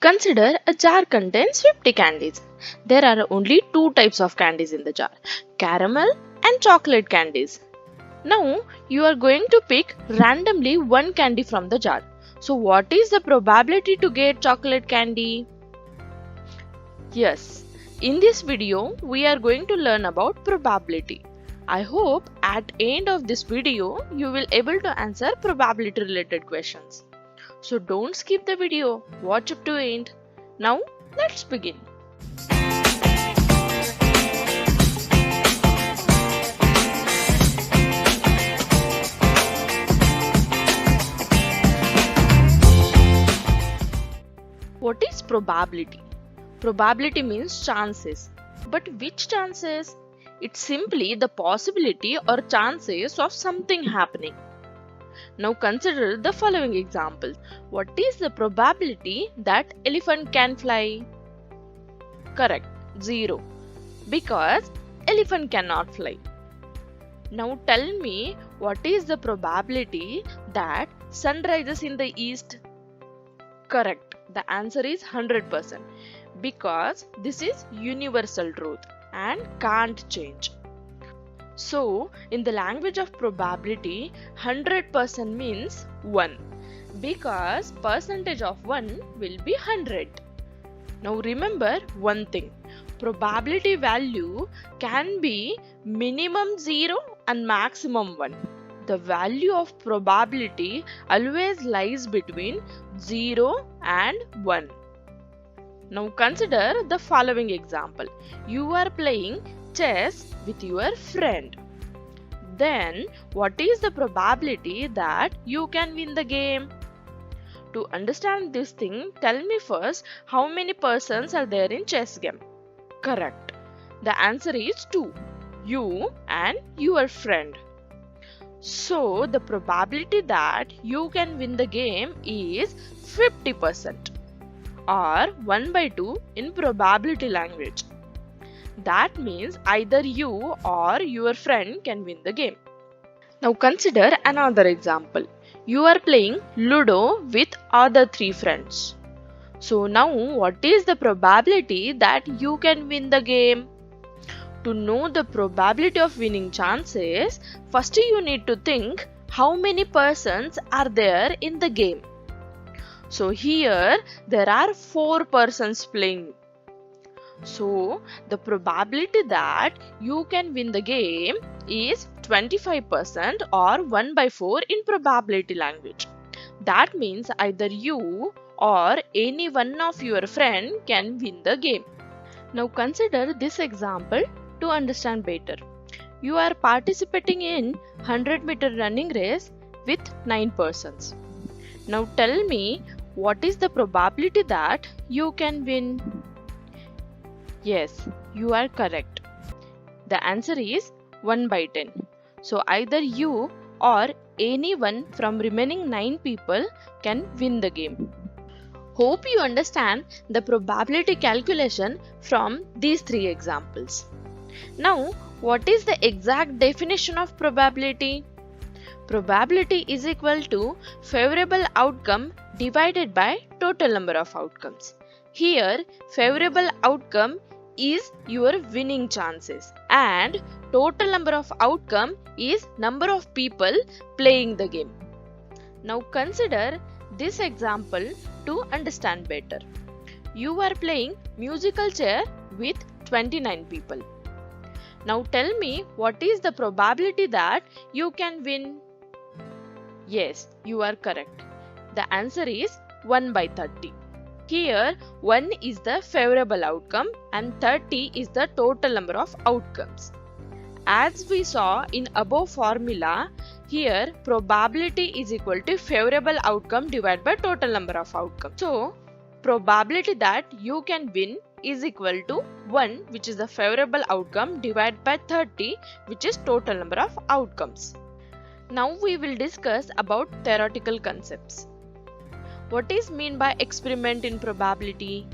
Consider a jar contains 50 candies. There are only two types of candies in the jar, caramel and chocolate candies. Now you are going to pick randomly one candy from the jar. So what is the probability to get chocolate candy? Yes, in this video we are going to learn about probability. I hope at end of this video you will able to answer probability related questions. So don't skip the video, watch up to end. Now let's begin. What is probability? Probability means chances. But which chances? It's simply the possibility or chances of something happening. Now consider the following example. What is the probability that elephant can fly? Correct, 0. Because elephant cannot fly. Now tell me what is the probability that sun rises in the east? Correct, the answer is 100% because this is universal truth and can't change. So, in the language of probability, 100% means 1 because percentage of 1 will be 100. Now remember one thing, probability value can be minimum 0 and maximum 1. The value of probability always lies between 0 and 1. Now consider the following example. You are playing chess with your friend. Then what is the probability that you can win the game? To understand this thing, tell me first how many persons are there in chess game? Correct. The answer is 2. You and your friend. So the probability that you can win the game is 50% or 1 by 2 in probability language. That means either you or your friend can win the game. Now consider another example. You are playing Ludo with other 3 friends. So now what is the probability that you can win the game? To know the probability of winning chances, first you need to think how many persons are there in the game. So here there are 4 persons playing. So the probability that you can win the game is 25% or 1 by 4 in probability language. That means either you or any one of your friend can win the game. Now consider this example to understand better. You are participating in 100-meter running race with 9 persons. Now tell me what is the probability that you can win? Yes, you are correct. The answer is 1 by 10. So either you or anyone from remaining 9 people can win the game. Hope you understand the probability calculation from these 3 examples. Now, what is the exact definition of probability? Probability is equal to favorable outcome divided by total number of outcomes. Here, favorable outcome is your winning chances and total number of outcome is number of people playing the game. Now consider this example to understand better. You are playing musical chair with 29 people. Now tell me what is the probability that you can win? Yes, you are correct. The answer is 1 by 30. Here 1 is the favorable outcome and 30 is the total number of outcomes. As we saw in above formula, here probability is equal to favorable outcome divided by total number of outcomes. So probability that you can win is equal to 1, which is the favorable outcome, divided by 30, which is total number of outcomes. Now we will discuss about theoretical concepts. What is meant by experiment in probability?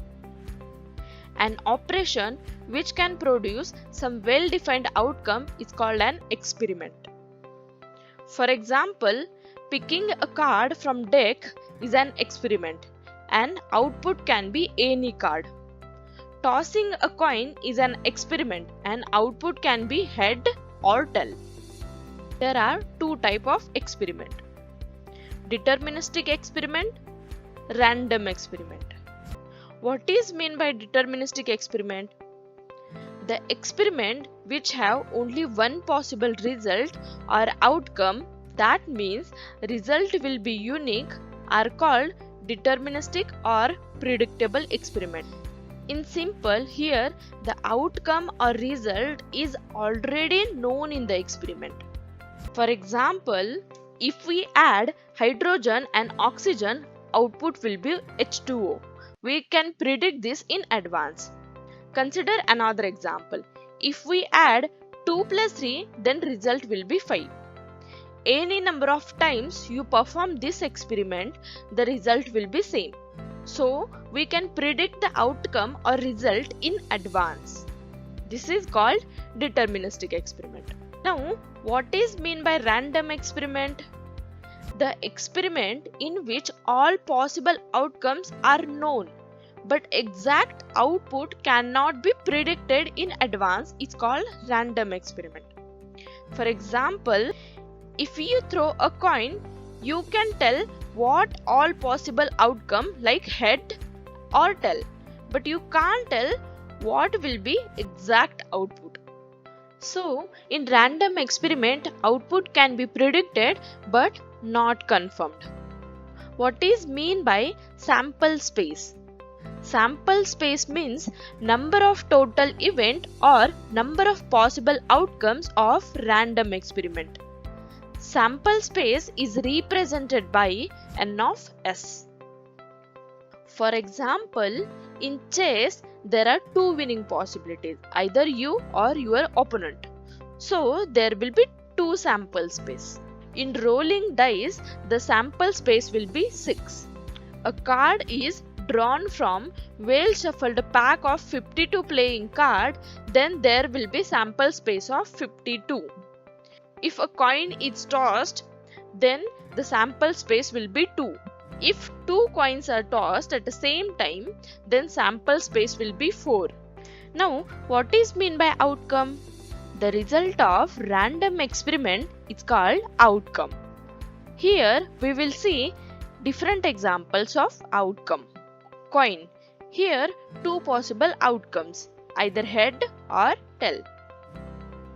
An operation which can produce some well-defined outcome is called an experiment. For example, picking a card from deck is an experiment. and output can be any card. Tossing a coin is an experiment and output can be head or tail. There are two types of experiment: deterministic experiment, random experiment. What is meant by deterministic experiment? The experiment which have only one possible result or outcome, that means result will be unique, are called deterministic or predictable experiment. In simple, here the outcome or result is already known in the experiment. For example, if we add hydrogen and oxygen, output will be H2O. We can predict this in advance. Consider another example. If we add 2 plus 3, then result will be 5. Any number of times you perform this experiment, the result will be same. So, we can predict the outcome or result in advance. This is called deterministic experiment. Now, what is meant by random experiment? The experiment in which all possible outcomes are known, but exact output cannot be predicted in advance is called random experiment. For example, if you throw a coin, you can tell what all possible outcome like head or tail, but you can't tell what will be exact output. So, in random experiment, output can be predicted but not confirmed. What is mean by sample space? Sample space means number of total event or number of possible outcomes of random experiment. Sample space is represented by n of s. For example, in chess, there are two winning possibilities, either you or your opponent. So, there will be two sample space. In rolling dice, the sample space will be 6. A card is drawn from well shuffled pack of 52 playing card, then there will be sample space of 52. If a coin is tossed, then the sample space will be 2. If 2 coins are tossed at the same time, then sample space will be 4. Now, what is mean by outcome? The result of random experiment is called outcome. Here we will see different examples of outcome. Coin. Here two possible outcomes, either head or tail.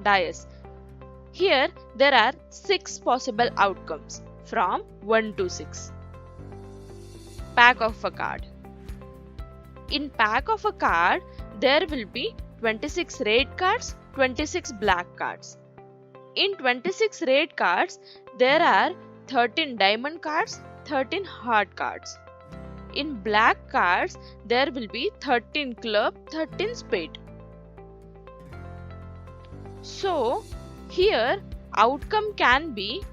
Dice. Here there are 6 possible outcomes from 1 to 6. Pack of a card. In pack of a card, there will be 26 red cards, 26 black cards. In 26 red cards, there are 13 diamond cards, 13 heart cards. In black cards, there will be 13 club, 13 spade. So, here outcome can be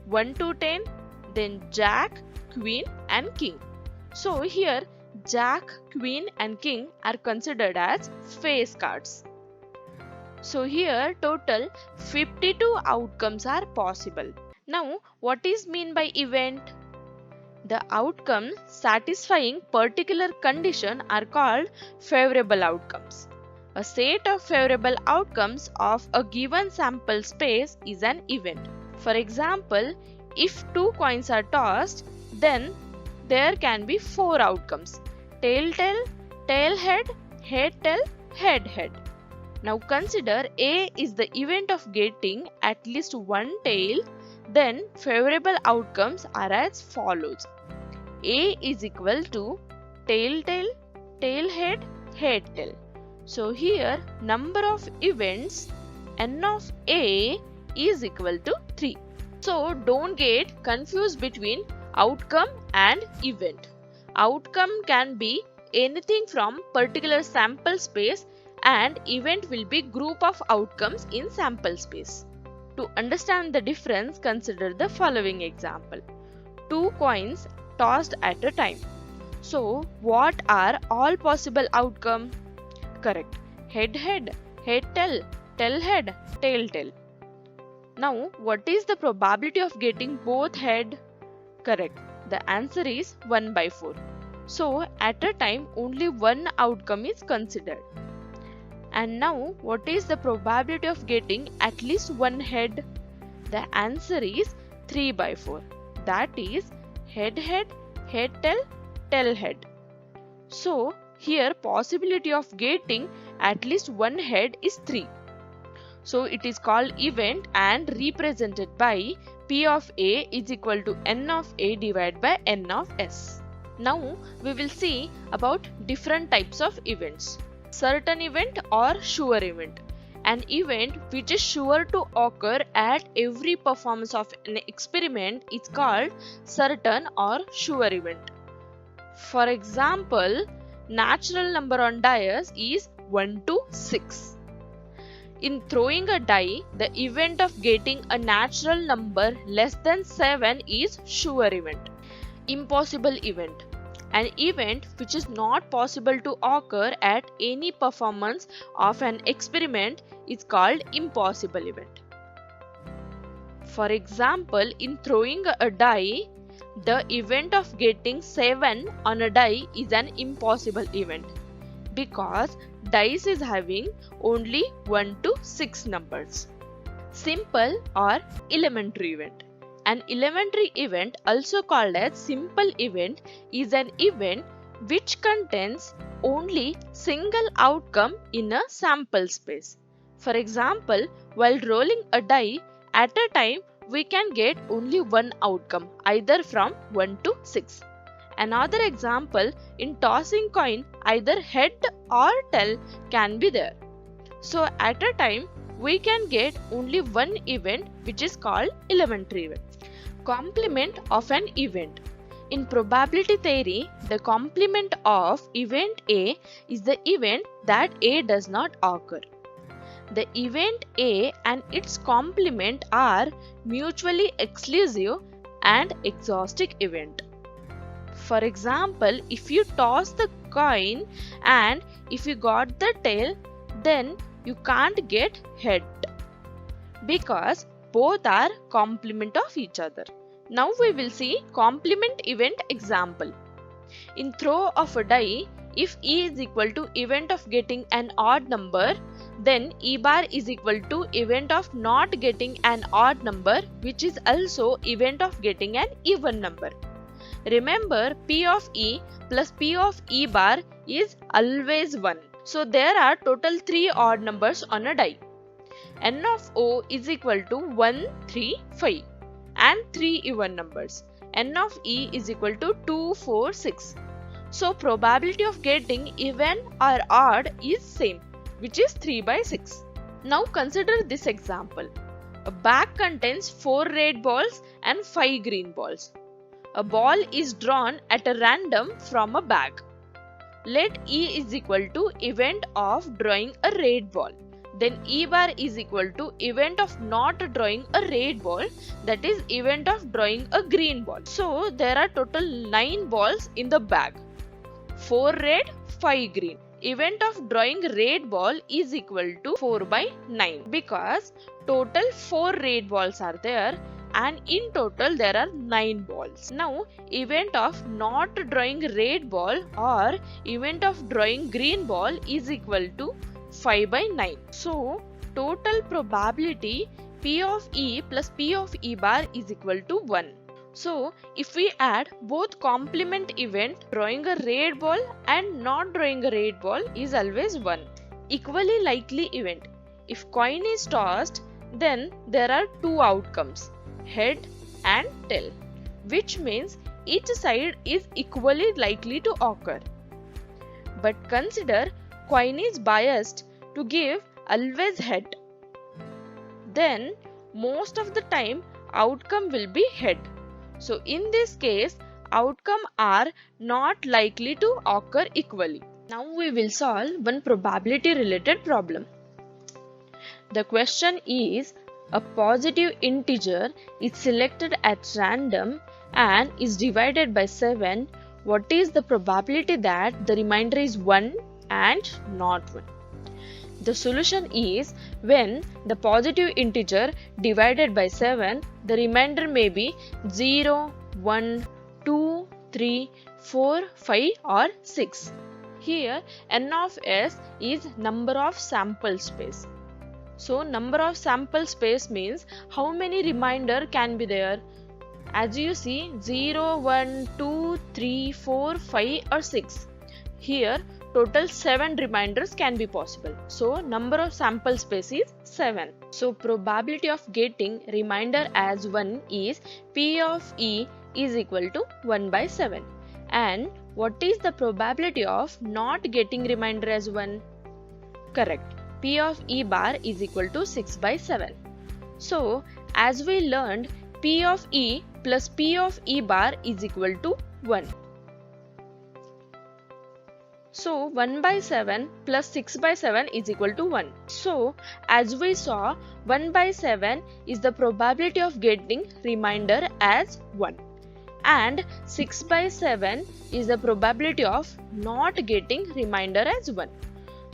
1 to 10, then jack, queen and king. So, here jack, queen and king are considered as face cards. So, here total 52 outcomes are possible. Now, what is mean by event? The outcome satisfying particular condition are called favorable outcomes. A set of favorable outcomes of a given sample space is an event. For example, if 2 coins are tossed, then there can be 4 outcomes: tail tail, tail head, head tail, head head. Now consider A is the event of getting at least one tail, then favorable outcomes are as follows. A is equal to tail tail, tail head, head tail. So here number of events n of A is equal to 3. So don't get confused between outcome and event. Outcome can be anything from particular sample space and event will be group of outcomes in sample space. To understand the difference, consider the following example. 2 coins tossed at a time. So, what are all possible outcomes? Correct. Head head, head tail, tail head, tail tail. Now, what is the probability of getting both head? Correct. The answer is 1 by 4. So at a time only one outcome is considered. And now what is the probability of getting at least one head? The answer is 3 by 4. That is head head, head tail head. So here possibility of getting at least one head is 3. So it is called event and represented by P of A is equal to N of A divided by N of S. Now we will see about different types of events. Certain event or sure event. An event which is sure to occur at every performance of an experiment is called certain or sure event. For example, natural number on dice is 1 to 6. In throwing a die, the event of getting a natural number less than 7 is sure event. Impossible event. An event which is not possible to occur at any performance of an experiment is called impossible event. For example, in throwing a die, the event of getting 7 on a die is an impossible event because dice is having only 1 to 6 numbers. Simple or elementary event. An elementary event, also called as simple event, is an event which contains only single outcome in a sample space. For example, while rolling a die, at a time we can get only one outcome, either from 1 to 6. Another example, in tossing coin, either head or tail can be there. So at a time we can get only one event, which is called elementary event. Complement of an event. In probability theory, the complement of event A is the event that A does not occur. The event A and its complement are mutually exclusive and exhaustive event. For example, if you toss the coin and if you got the tail, then you can't get head because both are complement of each other. Now we will see complement event example. In throw of a die, if E is equal to event of getting an odd number, then E bar is equal to event of not getting an odd number, which is also event of getting an even number. Remember, P of E plus P of E bar is always 1. So there are total 3 odd numbers on a die. N of O is equal to 1, 3, 5 and 3 even numbers. N of E is equal to 2, 4, 6. So probability of getting even or odd is same, which is 3 by 6. Now consider this example. A bag contains 4 red balls and 5 green balls. A ball is drawn at a random from a bag. Let E is equal to event of drawing a red ball. Then E bar is equal to event of not drawing a red ball, that is event of drawing a green ball. So there are total 9 balls in the bag. 4 red, 5 green. Event of drawing red ball is equal to 4 by 9 because total 4 red balls are there and in total there are 9 balls. Now event of not drawing red ball or event of drawing green ball is equal to 5 by 9. So total probability P of E plus P of E bar is equal to 1. So if we add both complement event, drawing a red ball and not drawing a red ball is always 1. Equally likely event. If coin is tossed, then there are 2 outcomes, head and tail, which means each side is equally likely to occur. But consider coin is biased to give always head. Then most of the time outcome will be head. So in this case, outcome are not likely to occur equally. Now we will solve one probability related problem. The question is, a positive integer is selected at random and is divided by 7. What is the probability that the remainder is 1 and not 1? The solution is, when the positive integer divided by 7, the remainder may be 0, 1, 2, 3, 4, 5 or 6. Here n of s is number of sample space. So number of sample space means how many remainder can be there. As you see 0, 1, 2, 3, 4, 5 or 6. Here total 7 reminders can be possible. So number of sample space is 7. So probability of getting remainder as 1 is P of E is equal to 1 by 7. And what is the probability of not getting remainder as 1? Correct. P of E bar is equal to 6 by 7. So as we learned, P of E plus P of E bar is equal to 1. So 1 by 7 plus 6 by 7 is equal to 1. So as we saw, 1 by 7 is the probability of getting remainder as 1. And 6 by 7 is the probability of not getting remainder as 1.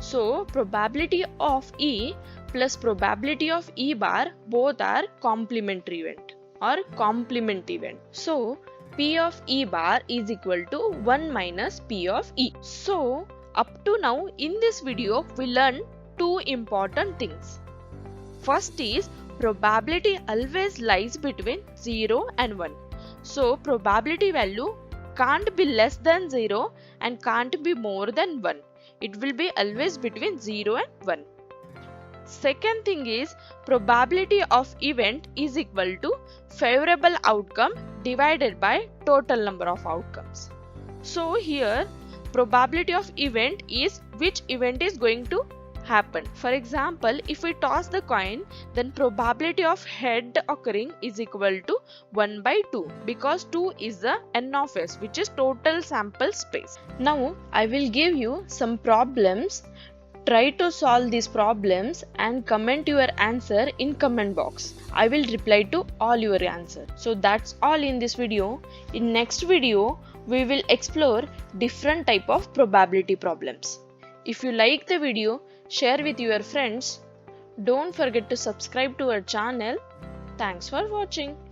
So probability of E plus probability of E bar both are complementary event or complement event. So P of E bar is equal to 1 minus P of E. So up to now in this video we learned two important things. First is probability always lies between 0 and 1. So probability value can't be less than 0 and can't be more than 1. It will be always between 0 and 1. Second thing is probability of event is equal to favorable outcome divided by total number of outcomes. So here probability of event is which event is going to happen. For example, if we toss the coin, then probability of head occurring is equal to 1 by 2 because 2 is the n of s, which is total sample space. Now I will give you some problems. Try to solve these problems and comment your answer in comment box. I will reply to all your answer. So that's all in this video. In next video, we will explore different type of probability problems. If you like the video, share with your friends. Don't forget to subscribe to our channel. Thanks for watching.